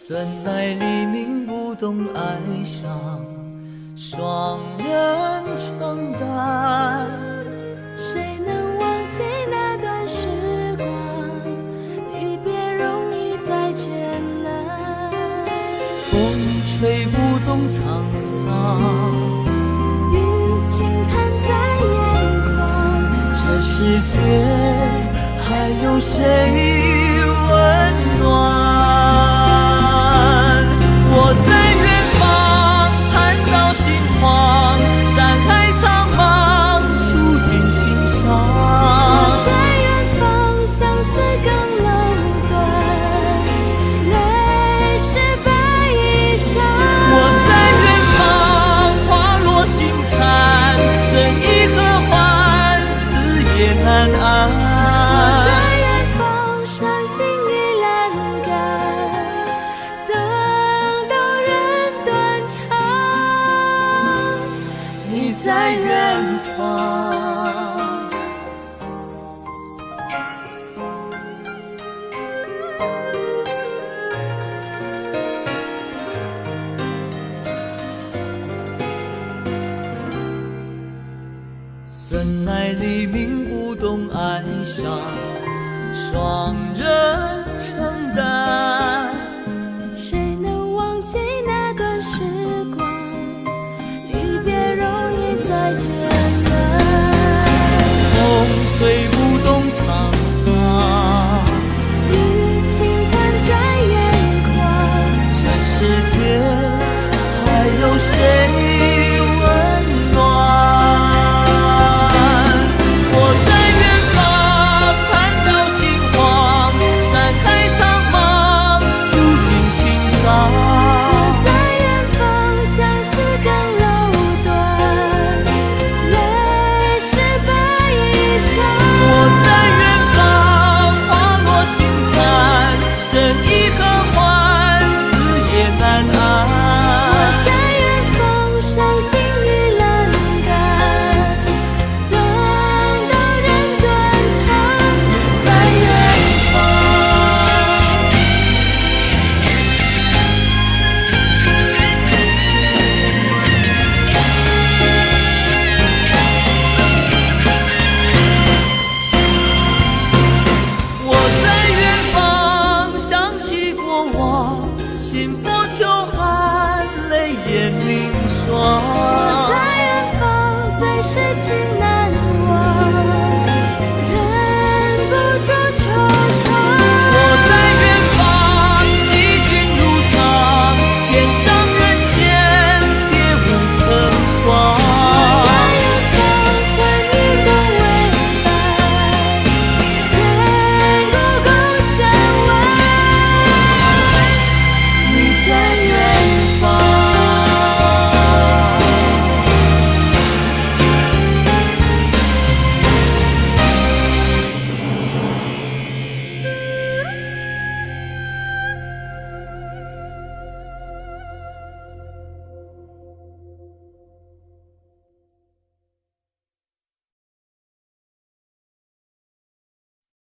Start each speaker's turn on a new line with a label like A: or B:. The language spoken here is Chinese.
A: 怎奈黎明不懂哀伤，双人承担。
B: 谁能忘记那段时光？离别容易再艰难。
A: 风吹不动沧桑，
B: 雨惊叹在眼眶。
A: 这世界还有谁温暖？我在远方看到心慌，山海苍茫，触景情伤。
B: 我在远方相思更楼断，泪湿白衣裳。
A: 我在远方花落心残，生意何欢，死也难安。
B: 我在远方伤心已阑干，等到人断肠。
A: 你在远方。怎奈黎明不懂哀伤，双人承担。
B: 谁能忘记那段时光？离别容易再艰难。
A: 风吹不动沧桑，
B: 雨轻弹在眼眶。
A: 这世界还有谁温暖？我在远方看到心慌，山海苍茫，触景情伤。
B: 我在远方相思更楼断，泪湿白衣裳。
A: 我在远方花落心残，生意何欢，死也难安。
B: 我在远方伤心已阑干，等到人断肠。
A: 在远方。我在远方想起过往，心浮秋寒，泪眼凝霜。